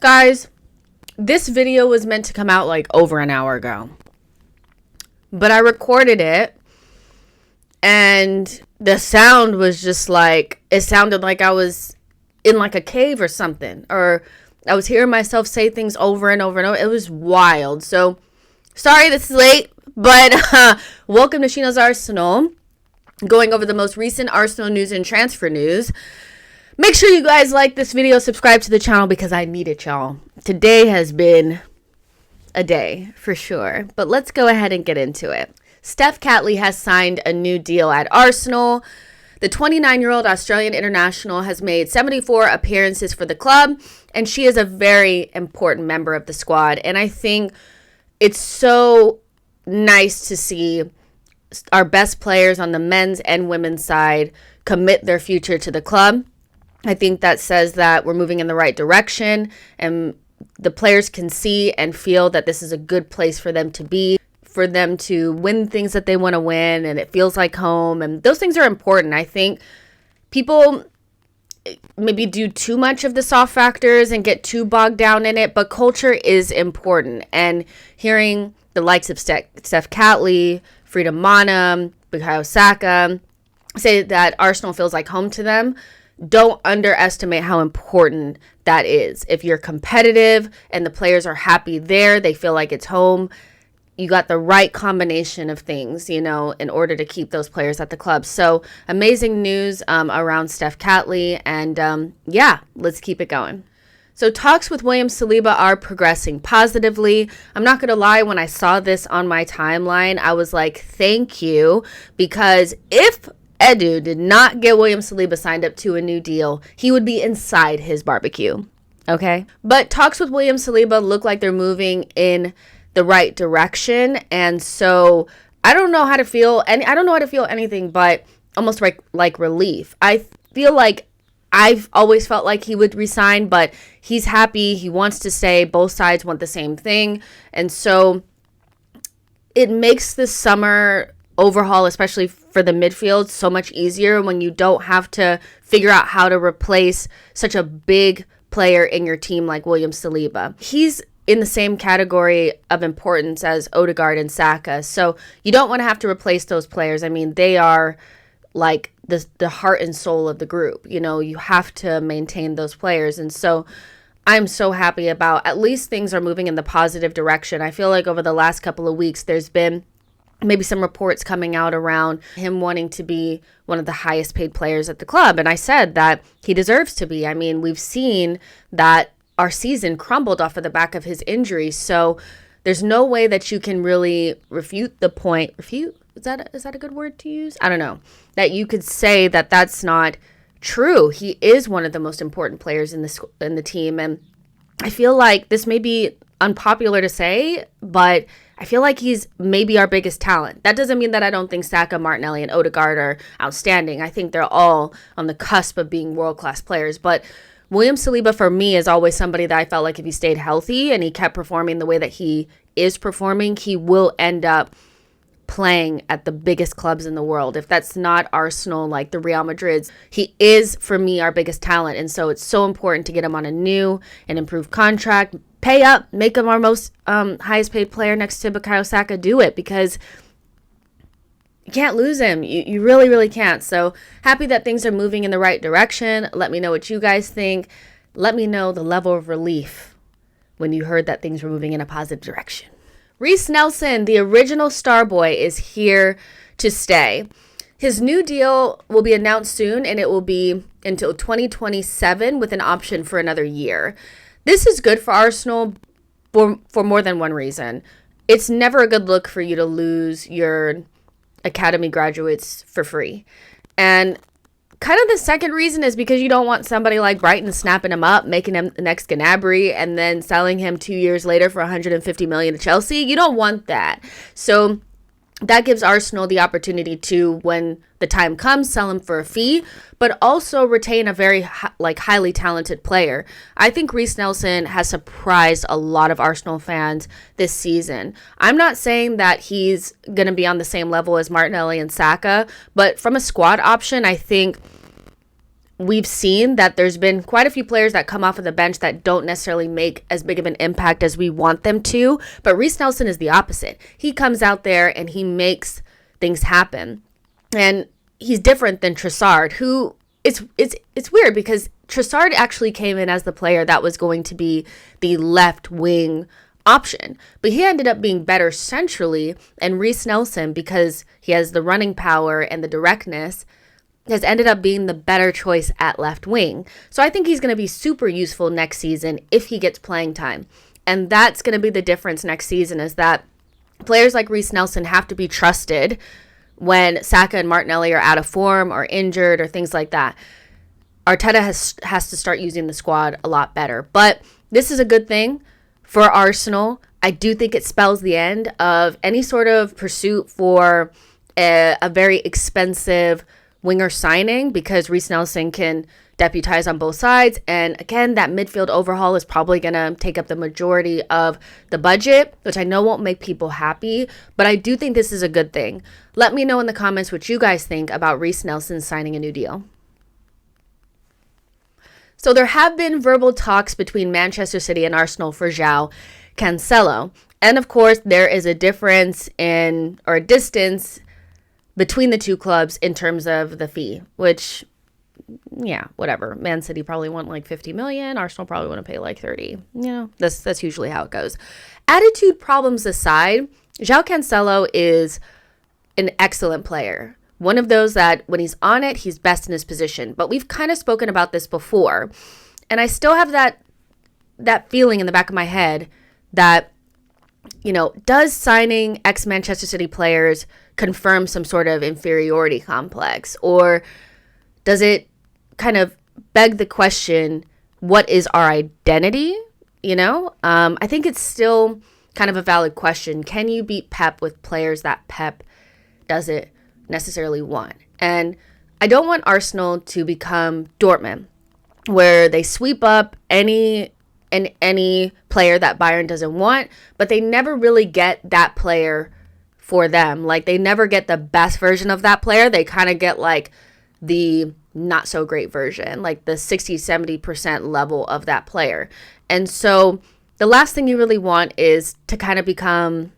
Guys, this video was meant to come out like over an hour ago. But I recorded it and the sound was just like, it sounded like I was in like a cave or something. Or I was hearing myself say things over and over and over. It was wild. So, sorry this is late, but welcome to Sheena's Arsenal. Going over the most recent Arsenal news and transfer news. Make sure you guys like this video, subscribe to the channel because I need it, y'all. Today has been a day for sure, but let's go ahead and get into it. Steph Catley has signed a new deal at Arsenal. The 29-year-old Australian international has made 74 appearances for the club, and she is a very important member of the squad. And I think it's so nice to see our best players on the men's and women's side commit their future to the club. I think that says that we're moving in the right direction and the players can see and feel that this is a good place for them to be, for them to win things that they want to win, and it feels like home. And those things are important. I think people maybe do too much of the soft factors and get too bogged down in it, but culture is important. And hearing the likes of Steph Catley, Frida Mana, Bukayo Saka say that Arsenal feels like home to them, don't underestimate how important that is. If you're competitive and the players are happy there, they feel like it's home, you got the right combination of things, in order to keep those players at the club. So amazing news around Steph Catley. And let's keep it going. So talks with William Saliba are progressing positively. I'm not going to lie, when I saw this on my timeline, I was like, thank you, because if Edu did not get William Saliba signed up to a new deal, he would be inside his barbecue. Okay? But talks with William Saliba look like they're moving in the right direction. And so I don't know how to feel. And I don't know how to feel anything but almost like relief. I feel like I've always felt like he would resign, but he's happy. He wants to stay. Both sides want the same thing. And so it makes this summer overhaul, especially for the midfield, so much easier when you don't have to figure out how to replace such a big player in your team like William Saliba. He's in the same category of importance as Odegaard and Saka, so you don't want to have to replace those players. I mean, they are like the heart and soul of the group. You have to maintain those players, and so I'm so happy about at least things are moving in the positive direction. I feel like over the last couple of weeks, there's been maybe some reports coming out around him wanting to be one of the highest paid players at the club. And I said that he deserves to be. I mean, we've seen that our season crumbled off of the back of his injury. So there's no way that you can really refute the point. Refute? Is that a good word to use? I don't know. That you could say that that's not true. He is one of the most important players in the team. And I feel like this may be unpopular to say, but I feel like he's maybe our biggest talent. That doesn't mean that I don't think Saka, Martinelli, and Odegaard are outstanding. I think they're all on the cusp of being world-class players. But William Saliba, for me, is always somebody that I felt like if he stayed healthy and he kept performing the way that he is performing, he will end up playing at the biggest clubs in the world. If that's not Arsenal, like the Real Madrids, he is, for me, our biggest talent. And so it's so important to get him on a new and improved contract. Pay up, make him our most highest paid player next to Bukayo Saka. Do it, because you can't lose him. You really, really can't. So happy that things are moving in the right direction. Let me know what you guys think. Let me know the level of relief when you heard that things were moving in a positive direction. Rhys Nelson, the original star boy, is here to stay. His new deal will be announced soon, and it will be until 2027 with an option for another year. This is good for Arsenal for more than one reason. It's never a good look for you to lose your academy graduates for free. And kind of the second reason is because you don't want somebody like Brighton snapping him up, making him the next Gnabry, and then selling him 2 years later for 150 million to Chelsea. You don't want that. So that gives Arsenal the opportunity to, when the time comes, sell him for a fee, but also retain a very highly talented player. I think Rhys Nelson has surprised a lot of Arsenal fans this season. I'm not saying that he's going to be on the same level as Martinelli and Saka, but from a squad option, I think we've seen that there's been quite a few players that come off of the bench that don't necessarily make as big of an impact as we want them to. But Rhys Nelson is the opposite. He comes out there and he makes things happen. And he's different than Trossard, who it's weird because Trossard actually came in as the player that was going to be the left wing option. But he ended up being better centrally, and Rhys Nelson, because he has the running power and the directness, has ended up being the better choice at left wing. So I think he's going to be super useful next season if he gets playing time. And that's going to be the difference next season, is that players like Rhys Nelson have to be trusted when Saka and Martinelli are out of form or injured or things like that. Arteta has to start using the squad a lot better. But this is a good thing for Arsenal. I do think it spells the end of any sort of pursuit for a very expensive winger signing, because Rhys Nelson can deputize on both sides. And again, that midfield overhaul is probably going to take up the majority of the budget, which I know won't make people happy, but I do think this is a good thing. Let me know in the comments what you guys think about Rhys Nelson signing a new deal. So there have been verbal talks between Manchester City and Arsenal for Xiao Cancello. And of course, there is a difference in, or a distance between the two clubs in terms of the fee, which, yeah, whatever. Man City probably want like 50 million. Arsenal probably want to pay like 30. You know, that's usually how it goes. Attitude problems aside, Xiao Cancello is an excellent player. One of those that when he's on it, he's best in his position. But we've kind of spoken about this before. And I still have that feeling in the back of my head that, you know, does signing ex-Manchester City players confirm some sort of inferiority complex? Or does it kind of beg the question, what is our identity? You know, I think it's still kind of a valid question. Can you beat Pep with players that Pep doesn't necessarily want? And I don't want Arsenal to become Dortmund, where they sweep up any player that Bayern doesn't want, but they never really get that player for them. Like, they never get the best version of that player. They kind of get like the not so great version, like the 60-70% level of that player. And so the last thing you really want is to kind of become,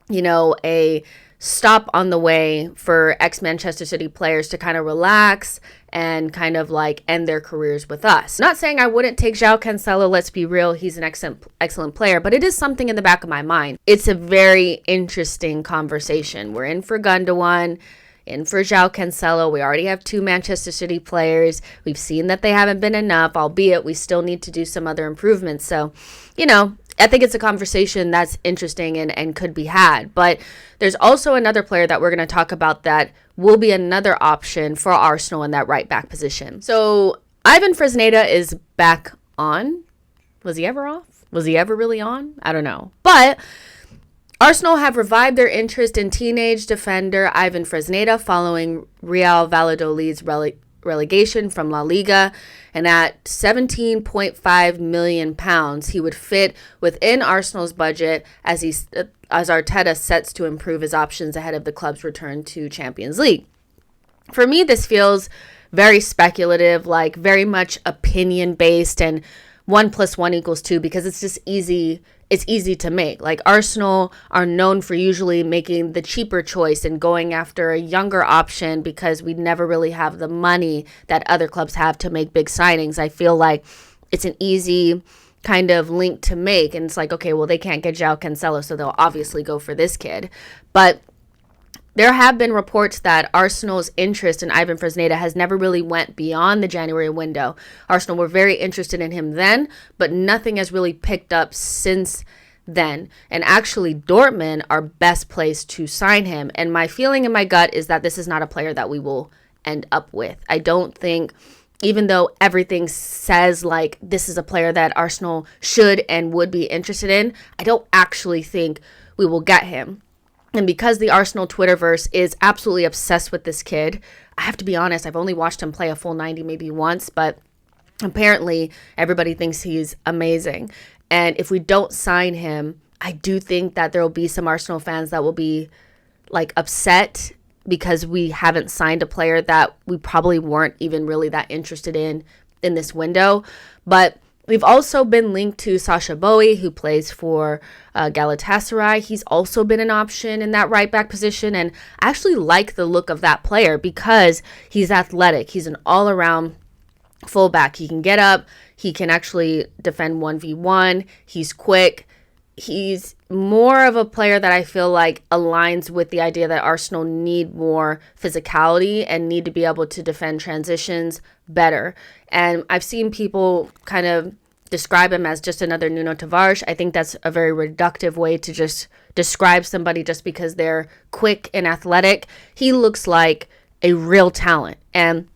you know, a stop on the way for ex-Manchester City players to kind of relax and kind of like end their careers with us. Not saying I wouldn't take Xiao Cancello, let's be real, he's an excellent player, but it is something in the back of my mind. It's a very interesting conversation. We're in for Gundogan, in for Xiao Cancello. We already have 2 Manchester City players. We've seen that they haven't been enough, albeit we still need to do some other improvements. So, you know, I think it's a conversation that's interesting and could be had. But there's also another player that we're going to talk about that will be another option for Arsenal in that right back position. So Ivan Frisneta is back on. Was he ever off? Was he ever really on? I don't know. But Arsenal have revived their interest in teenage defender Ivan Fresneda following Real Valladolid's relegation from La Liga, and at £17.5 million, he would fit within Arsenal's budget as Arteta sets to improve his options ahead of the club's return to Champions League. For me, this feels very speculative, like very much opinion based, and 1 + 1 = 2, because it's just easy. It's easy to make. Like, Arsenal are known for usually making the cheaper choice and going after a younger option because we never really have the money that other clubs have to make big signings. I feel like it's an easy kind of link to make. And it's like, okay, well, they can't get Xiao Cancello, so they'll obviously go for this kid. But there have been reports that Arsenal's interest in Ivan Fresneda has never really went beyond the January window. Arsenal were very interested in him then, but nothing has really picked up since then. And actually, Dortmund are best placed to sign him. And my feeling in my gut is that this is not a player that we will end up with. I don't think, even though everything says like this is a player that Arsenal should and would be interested in, I don't actually think we will get him. And because the Arsenal Twitterverse is absolutely obsessed with this kid, I have to be honest, I've only watched him play a full 90 maybe once, but apparently everybody thinks he's amazing. And if we don't sign him, I do think that there will be some Arsenal fans that will be like upset because we haven't signed a player that we probably weren't even really that interested in this window. But we've also been linked to Sacha Boey, who plays for Galatasaray. He's also been an option in that right back position, and I actually like the look of that player because he's athletic. He's an all-around fullback. He can get up. He can actually defend 1v1. He's quick. He's more of a player that I feel like aligns with the idea that Arsenal need more physicality and need to be able to defend transitions better. And I've seen people kind of describe him as just another Nuno Tavares. I think that's a very reductive way to just describe somebody just because they're quick and athletic. He looks like a real talent. And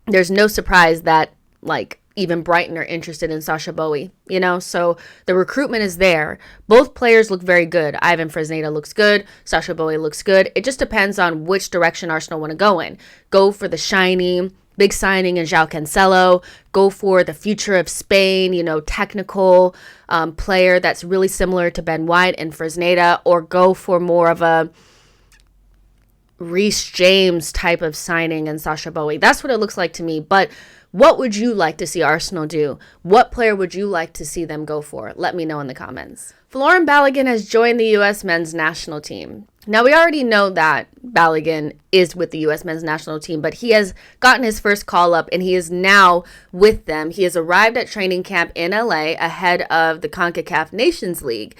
there's no surprise that, like, even Brighton are interested in Sacha Boey, you know? So the recruitment is there. Both players look very good. Ivan Fresneda looks good. Sacha Boey looks good. It just depends on which direction Arsenal want to go in. Go for the shiny, big signing in Xiao Cancello. Go for the future of Spain, you know, technical player that's really similar to Ben White and Frisneta, or go for more of a Rhys James type of signing in Sacha Boey. That's what it looks like to me. But what would you like to see Arsenal do? What player would you like to see them go for? Let me know in the comments. Florin Balogun has joined the U.S. men's national team. Now, we already know that Balogun is with the U.S. men's national team, but he has gotten his first call up and he is now with them. He has arrived at training camp in LA ahead of the CONCACAF Nations League.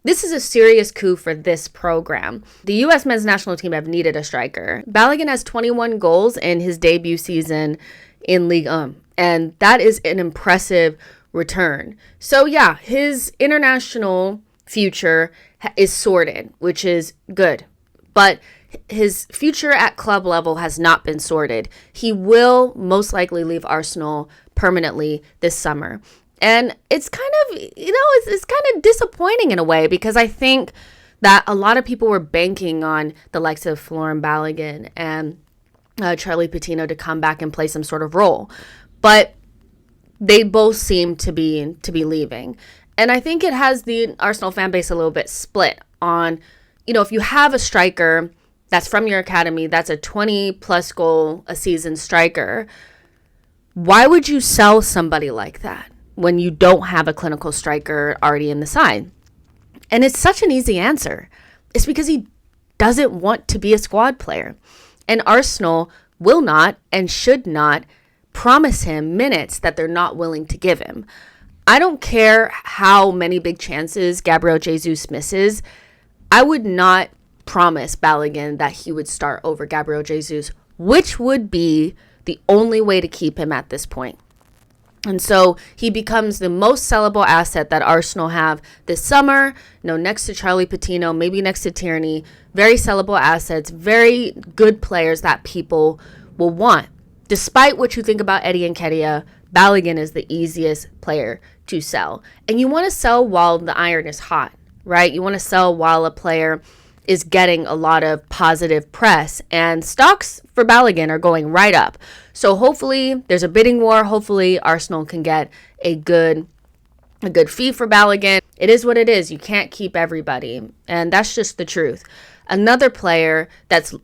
This is a serious coup for this program. The U.S. men's national team have needed a striker. Balogun has 21 goals in his debut season in Ligue 1, and that is an impressive return. So yeah, his international future is sorted, which is good, but his future at club level has not been sorted. He will most likely leave Arsenal permanently this summer. And it's kind of, you know, it's kind of disappointing in a way, because I think that a lot of people were banking on the likes of Florin Balogun and Charlie Patino to come back and play some sort of role. But they both seem to be leaving. And I think it has the Arsenal fan base a little bit split on, you know, if you have a striker that's from your academy, that's a 20-plus goal a season striker, why would you sell somebody like that when you don't have a clinical striker already in the side? And it's such an easy answer. It's because he doesn't want to be a squad player. And Arsenal will not and should not promise him minutes that they're not willing to give him. I don't care how many big chances Gabriel Jesus misses. I would not promise Balogun that he would start over Gabriel Jesus, which would be the only way to keep him at this point. And so he becomes the most sellable asset that Arsenal have this summer. You know, next to Charlie Patino, maybe next to Tierney. Very sellable assets, very good players that people will want. Despite what you think about Eddie Nketiah, Balogun is the easiest player to sell. And you want to sell while the iron is hot, right? You want to sell while a player is getting a lot of positive press, and stocks for Balogun are going right up. So hopefully there's a bidding war. Hopefully Arsenal can get a good fee for Balogun. It is what it is. You can't keep everybody, and that's just the truth. Another player that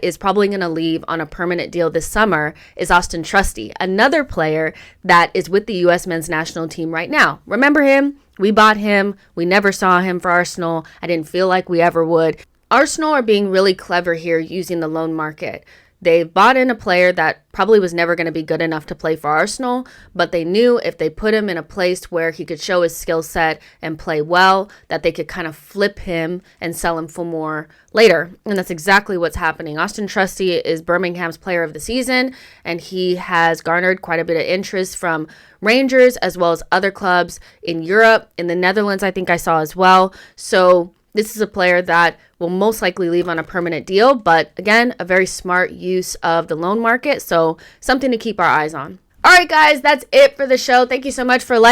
is probably going to leave on a permanent deal this summer is Austin Trusty, another player that is with the U.S. men's national team right now. Remember him? We bought him. We never saw him for Arsenal. I didn't feel like we ever would. Arsenal are being really clever here using the loan market. They've bought in a player that probably was never going to be good enough to play for Arsenal, but they knew if they put him in a place where he could show his skill set and play well, that they could kind of flip him and sell him for more later. And that's exactly what's happening. Austin Trusty is Birmingham's player of the season, and he has garnered quite a bit of interest from Rangers as well as other clubs in Europe. In the Netherlands, I think I saw as well. So this is a player that will most likely leave on a permanent deal, but again, a very smart use of the loan market, so something to keep our eyes on. All right, guys, that's it for the show. Thank you so much for All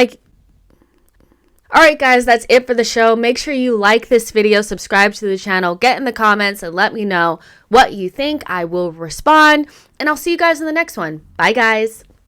right, guys, that's it for the show. Make sure you like this video, subscribe to the channel, get in the comments, and let me know what you think. I will respond, and I'll see you guys in the next one. Bye, guys.